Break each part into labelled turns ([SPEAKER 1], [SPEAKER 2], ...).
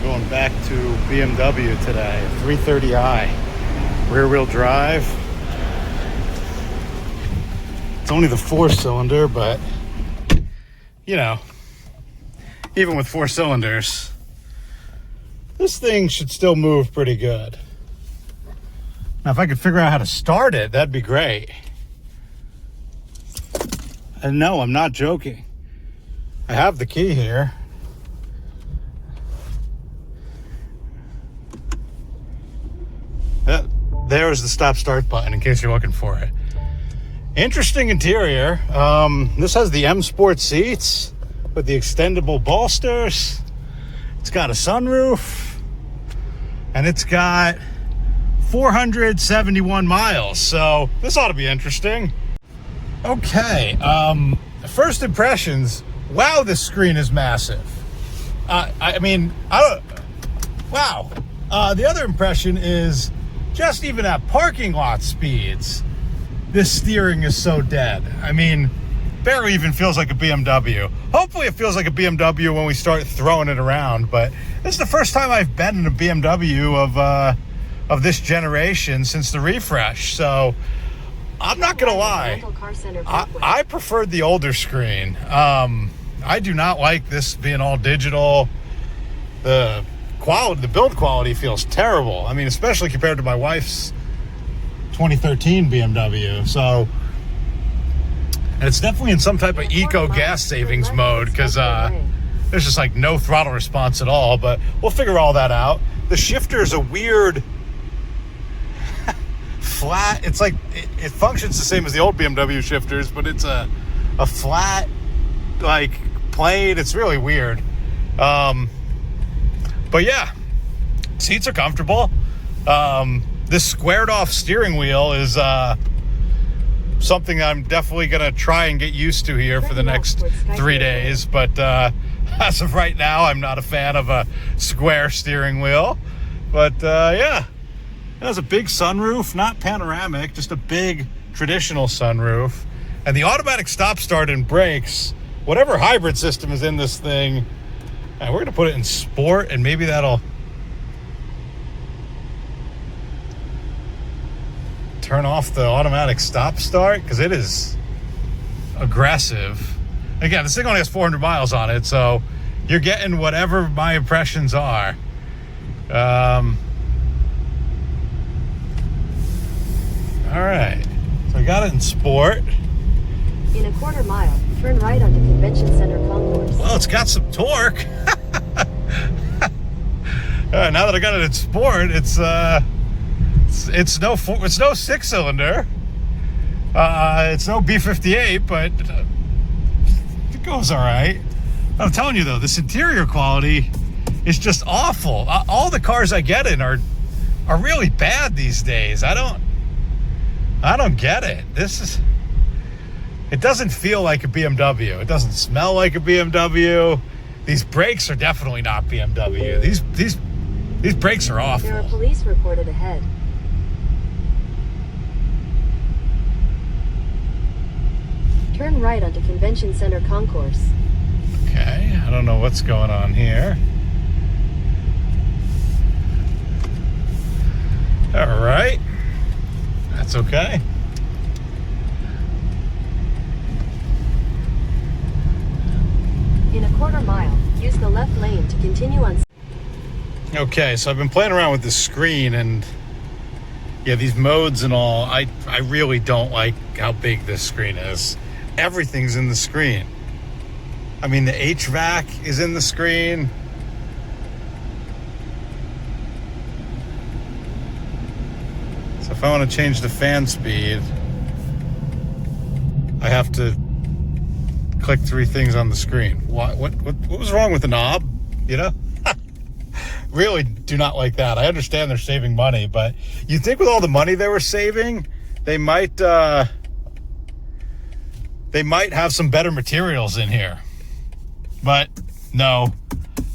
[SPEAKER 1] Going back to BMW today, 330i, rear wheel drive. It's only the 4-cylinder, but you know, even with 4 cylinders, this thing should still move pretty good. Now, if I could figure out how to start it, that'd be great. And no, I'm not joking. I have the key here. There's the stop start button in case you're looking for it. Interesting interior. This has the M Sport seats with the extendable bolsters. It's got a sunroof and it's got 471 miles. So this ought to be interesting. Okay. First impressions. Wow, this screen is massive. Wow. The other impression is just even at parking lot speeds, this steering is so dead. I mean, barely even feels like a BMW. Hopefully it feels like a BMW when we start throwing it around, but this is the first time I've been in a BMW of this generation since the refresh. So I'm not gonna lie, I preferred the older screen. I do not like this being all digital. The build quality feels terrible. I mean, especially compared to my wife's 2013 BMW. So, and it's definitely in some type of eco gas savings mode because there's just like no throttle response at all. But we'll figure all that out. The shifter is a weird flat. It's like it functions the same as the old BMW shifters, but it's a flat like plate. It's really weird. But yeah, seats are comfortable. This squared off steering wheel is something I'm definitely gonna try and get used to here for the next 3 days. But as of right now, I'm not a fan of a square steering wheel. But yeah, it has a big sunroof, not panoramic, just a big traditional sunroof. And the automatic stop start and brakes, whatever hybrid system is in this thing, we're going to put it in sport, and maybe that'll turn off the automatic stop start, because it is aggressive. Again, this thing only has 400 miles on it, so you're getting whatever my impressions are. All right, so I got it in sport.
[SPEAKER 2] In a quarter mile, turn right onto Convention Center Concourse.
[SPEAKER 1] Well, it's got some torque. Now that I got it in sport, it's no 6-cylinder. It's no B58, but it goes all right. I'm telling you though, this interior quality is just awful. All the cars I get in are really bad these days. I don't get it. It doesn't feel like a BMW. It doesn't smell like a BMW. These brakes are definitely not BMW. These brakes are awful.
[SPEAKER 2] There are police reported ahead. Turn right onto Convention Center Concourse.
[SPEAKER 1] Okay, I don't know what's going on here. All right, that's okay.
[SPEAKER 2] In a quarter mile, use the left lane to continue on.
[SPEAKER 1] Okay, so I've been playing around with this screen, and yeah, these modes and all, I really don't like how big this screen is. Everything's in the screen. I mean, the HVAC is in the screen. So if I want to change the fan speed, I have to click 3 things on the screen. What was wrong with the knob? You know? Really do not like that. I understand they're saving money, but you think with all the money they were saving, they might have some better materials in here. But no,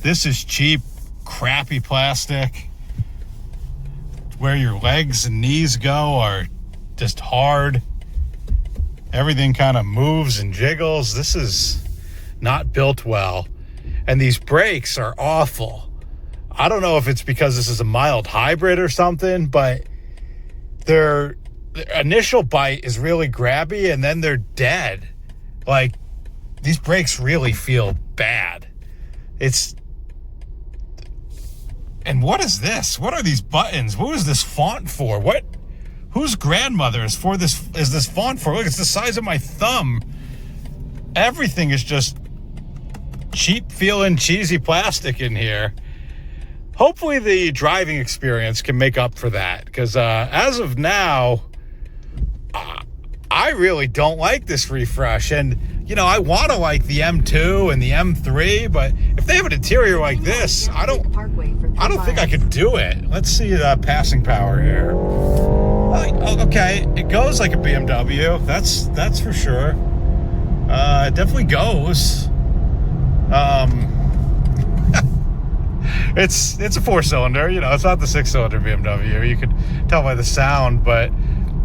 [SPEAKER 1] this is cheap, crappy plastic. Where your legs and knees go are just hard. Everything kind of moves and jiggles. This is not built well. And these brakes are awful. I don't know if it's because this is a mild hybrid or something, but their initial bite is really grabby and then they're dead. Like, these brakes really feel bad. And what is this? What are these buttons? What is this font for? Whose grandmother is this font for? Look, it's the size of my thumb. Everything is just cheap feeling cheesy plastic in here. Hopefully the driving experience can make up for that, because as of now, I really don't like this refresh. And I want to like the M2 and the M3, but if they have an interior like this, I don't think I could do it. Let's see the passing power here. Okay, it goes like a BMW. That's for sure. It definitely goes. It's a 4-cylinder. It's not the 6-cylinder BMW. You could tell by the sound, but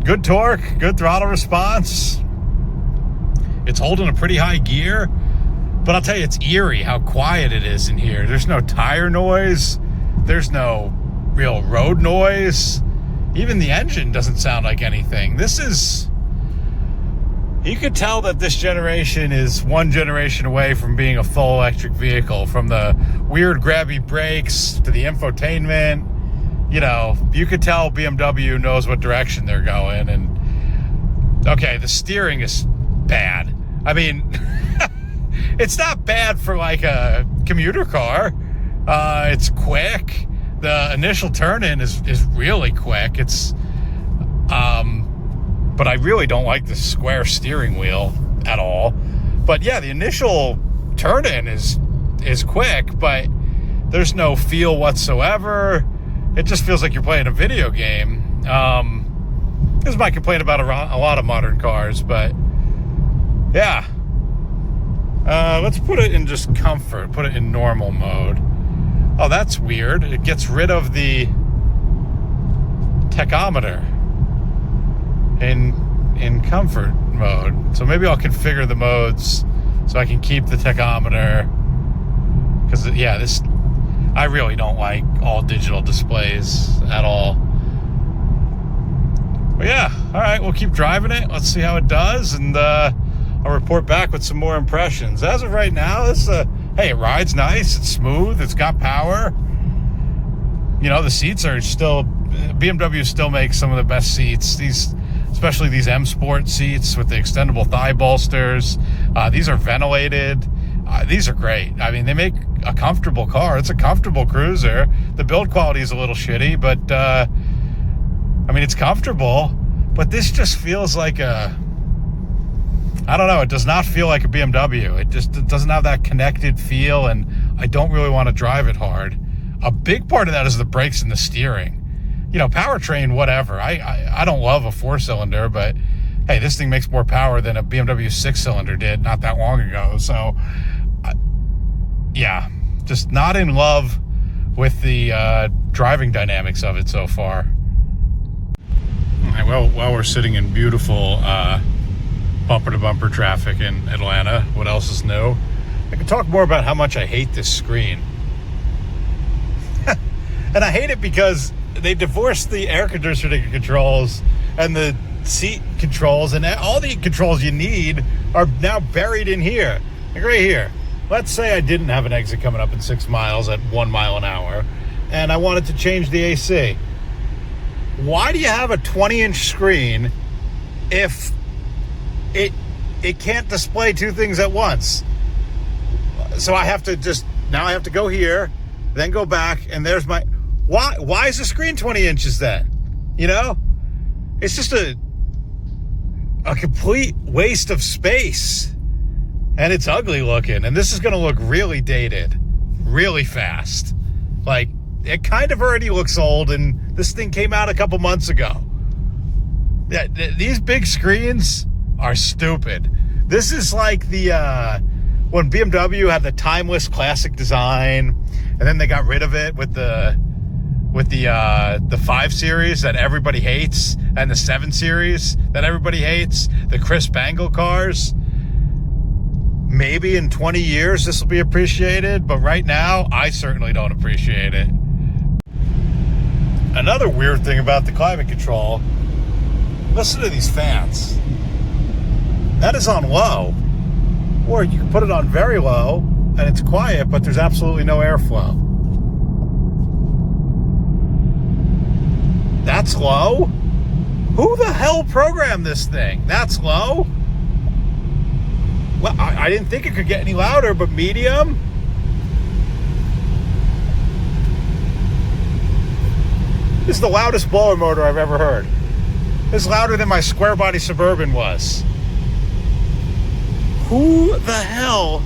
[SPEAKER 1] good torque, good throttle response. It's holding a pretty high gear, but I'll tell you, it's eerie how quiet it is in here. There's no tire noise. There's no real road noise. Even the engine doesn't sound like anything. You could tell that this generation is one generation away from being a full electric vehicle, from the weird grabby brakes to the infotainment. You could tell BMW knows what direction they're going. And okay, the steering is bad. I mean, it's not bad for like a commuter car. It's quick. The initial turn-in is really quick. But I really don't like the square steering wheel at all. But yeah, the initial turn-in is quick, but there's no feel whatsoever. It just feels like you're playing a video game. This is my complaint about a lot of modern cars, but yeah. Let's put it in just comfort. Put it in normal mode. Oh, that's weird. It gets rid of the tachometer in comfort mode. So maybe I'll configure the modes so I can keep the tachometer. Because, yeah, I really don't like all digital displays at all. But yeah, all right, we'll keep driving it. Let's see how it does, and I'll report back with some more impressions. As of right now, hey, it rides nice. It's smooth. It's got power. The seats are still... BMW still makes some of the best seats. Especially these M Sport seats with the extendable thigh bolsters. These are ventilated. These are great. I mean, they make a comfortable car. It's a comfortable cruiser. The build quality is a little shitty, but it's comfortable. But this just feels like I don't know. It does not feel like a BMW. It doesn't have that connected feel, and I don't really want to drive it hard. A big part of that is the brakes and the steering. Powertrain, whatever. I don't love a 4-cylinder, but hey, this thing makes more power than a BMW 6-cylinder did not that long ago. So, yeah, just not in love with the driving dynamics of it so far. All right, well, while we're sitting in beautiful bumper-to-bumper traffic in Atlanta, what else is new? I can talk more about how much I hate this screen. And I hate it because they divorced the air conditioning controls and the seat controls, and all the controls you need are now buried in here. Like right here. Let's say I didn't have an exit coming up in 6 miles at 1 mile an hour, and I wanted to change the AC. Why do you have a 20-inch screen if it can't display two things at once? So I have to go here, then go back, and there's my... Why is the screen 20 inches then? It's just a complete waste of space. And it's ugly looking. And this is going to look really dated really fast. Like, it kind of already looks old, and this thing came out a couple months ago. Yeah, these big screens are stupid. This is like when BMW had the timeless classic design, and then they got rid of it with the 5 Series that everybody hates, and the 7 Series that everybody hates, the crisp angle cars. maybe in 20 years this will be appreciated, but right now I certainly don't appreciate it. Another weird thing about the climate control, listen to these fans. That is on low, or you can put it on very low and it's quiet, but there's absolutely no airflow. That's low? Who the hell programmed this thing? That's low? Well, I didn't think it could get any louder, but medium? This is the loudest blower motor I've ever heard. This is louder than my square body Suburban was. Who the hell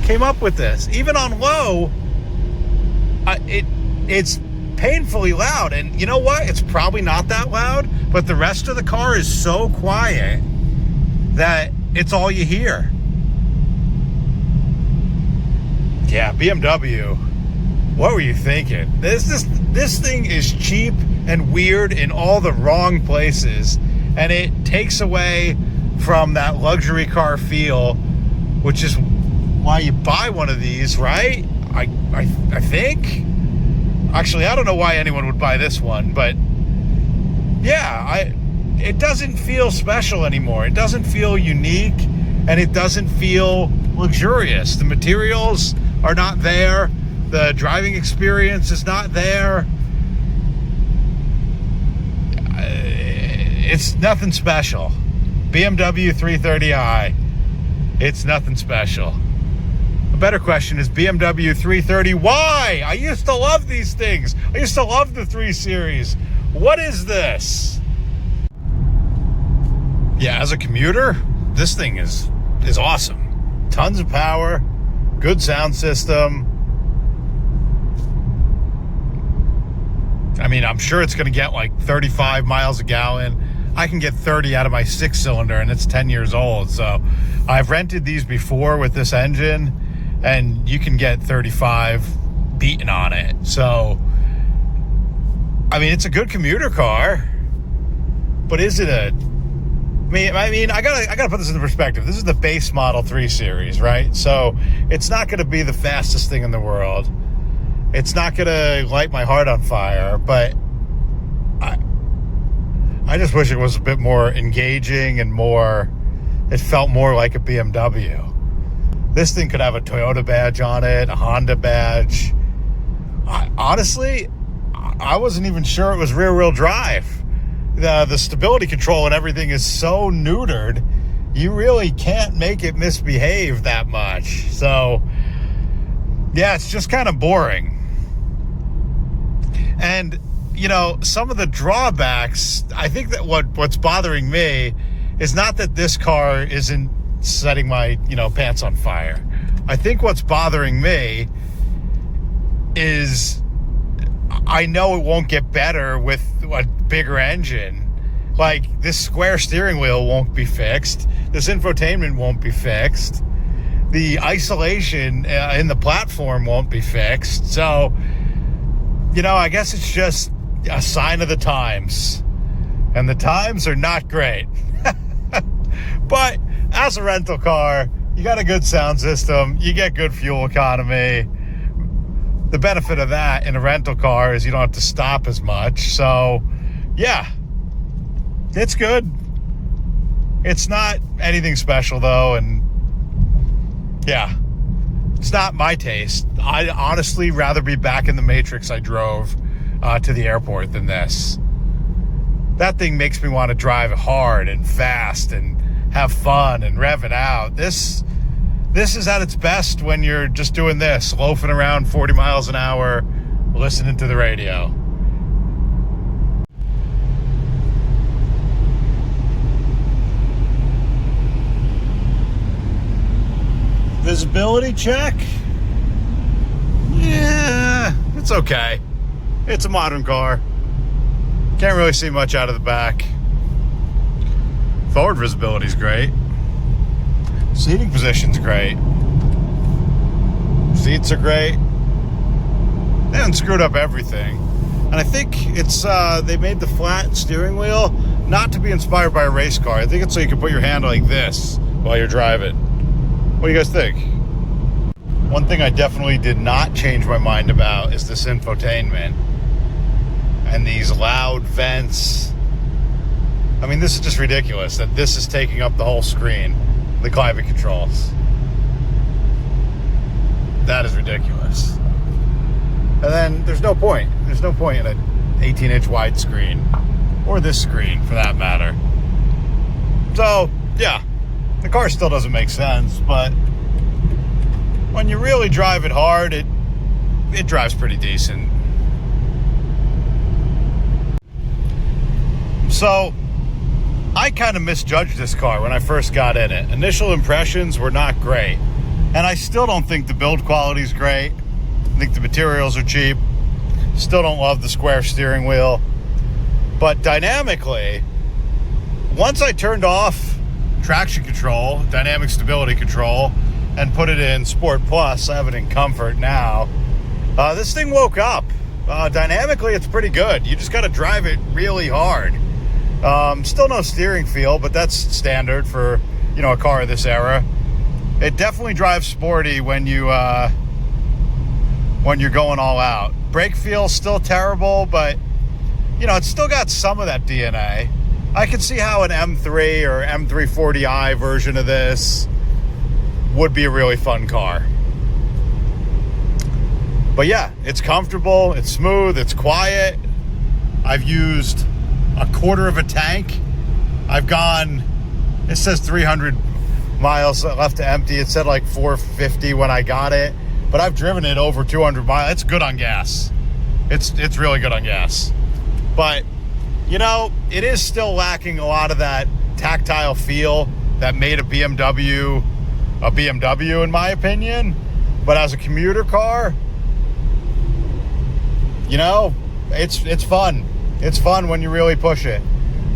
[SPEAKER 1] came up with this? Even on low, it's painfully loud. And you know what? It's probably not that loud, but the rest of the car is so quiet that it's all you hear. Yeah, BMW. What were you thinking? This thing is cheap and weird in all the wrong places, and it takes away from that luxury car feel, which is why you buy one of these, right? I think. Actually, I don't know why anyone would buy this one, but yeah, it doesn't feel special anymore. It doesn't feel unique, and it doesn't feel luxurious. The materials are not there. The driving experience is not there. It's nothing special. BMW 330i, it's nothing special. A better question is BMW 330y. I used to love these things. I used to love the 3 Series. What is this? Yeah, as a commuter, this thing is awesome. Tons of power, good sound system. I mean, I'm sure it's going to get like 35 miles a gallon. I can get 30 out of my 6-cylinder, and it's 10 years old. So I've rented these before with this engine, and you can get 35 beaten on it. So, I mean, it's a good commuter car, but is it a... I mean, I gotta put this into perspective. This is the base model 3 Series, right? So it's not going to be the fastest thing in the world. It's not going to light my heart on fire, but I just wish it was a bit more engaging and it felt more like a BMW. This thing could have a Toyota badge on it, a Honda badge. Honestly, I wasn't even sure it was rear-wheel drive. The stability control and everything is so neutered, you really can't make it misbehave that much. So, yeah, it's just kind of boring. And, you know, some of the drawbacks, I think that what's bothering me is not that this car isn't setting my, pants on fire. I think what's bothering me is I know it won't get better with a bigger engine. Like, this square steering wheel won't be fixed. This infotainment won't be fixed. The isolation in the platform won't be fixed. So, I guess it's just a sign of the times. And the times are not great. But as a rental car, you got a good sound system. You get good fuel economy. The benefit of that in a rental car is you don't have to stop as much. So, yeah, it's good. It's not anything special, though. And, yeah, it's not my taste. I'd honestly rather be back in the Matrix I drove to the airport than this. That thing makes me want to drive hard and fast and have fun and rev it out. This is at its best when you're just doing this, loafing around 40 miles an hour, listening to the radio. Visibility check? Yeah, it's okay. It's a modern car. Can't really see much out of the back. Forward visibility is great. Seating position's great. Seats are great. They haven't screwed up everything. And I think it's they made the flat steering wheel not to be inspired by a race car. I think it's so you can put your hand like this while you're driving. What do you guys think? One thing I definitely did not change my mind about is this infotainment and these loud vents. I mean, this is just ridiculous that this is taking up the whole screen, the climate controls. That is ridiculous. And then there's no point. There's no point in an 18-inch widescreen, or this screen for that matter. So, yeah, the car still doesn't make sense, but when you really drive it hard, it drives pretty decent. So, I kind of misjudged this car when I first got in it. Initial impressions were not great. And I still don't think the build quality is great. I think the materials are cheap. Still don't love the square steering wheel. But dynamically, once I turned off traction control, dynamic stability control, and put it in Sport Plus, I have it in Comfort now, this thing woke up. Dynamically, it's pretty good. You just got to drive it really hard. Still no steering feel, but that's standard for, you know, a car of this era. It definitely drives sporty when you're going all out. Brake feel still terrible, but you know, it's still got some of that DNA. I can see how an M3 or M340i version of this would be a really fun car. But yeah, it's comfortable, it's smooth, it's quiet. I've used a quarter of a tank. I've gone, it says 300 miles left to empty. It said like 450 when I got it, but I've driven it over 200 miles. It's good on gas. It's really good on gas. But, you know, it is still lacking a lot of that tactile feel that made a BMW in my opinion. But as a commuter car, you know, it's fun. It's fun when you really push it.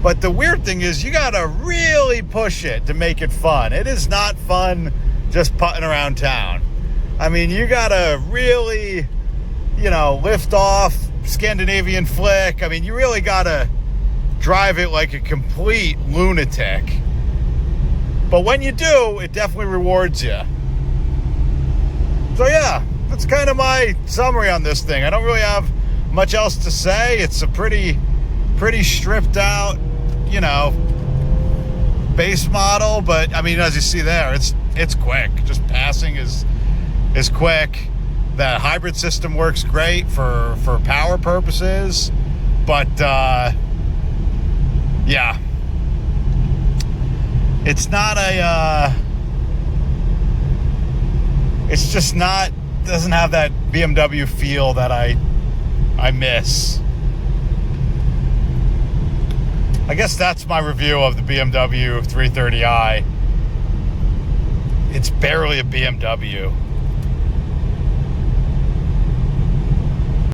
[SPEAKER 1] But the weird thing is you gotta really push it to make it fun. It is not fun just putting around town. I mean, you gotta really, you know, lift off, Scandinavian flick. I mean, you really gotta drive it like a complete lunatic. But when you do, it definitely rewards you. So yeah, that's kind of my summary on this thing. I don't really have much else to say. It's a pretty stripped out, you know, base model, but I mean, as you see there, it's quick. Just passing is quick. The hybrid system works great for power purposes, but yeah, it's not it's just not, doesn't have that BMW feel that I miss. I guess that's my review of the BMW 330i. It's barely a BMW.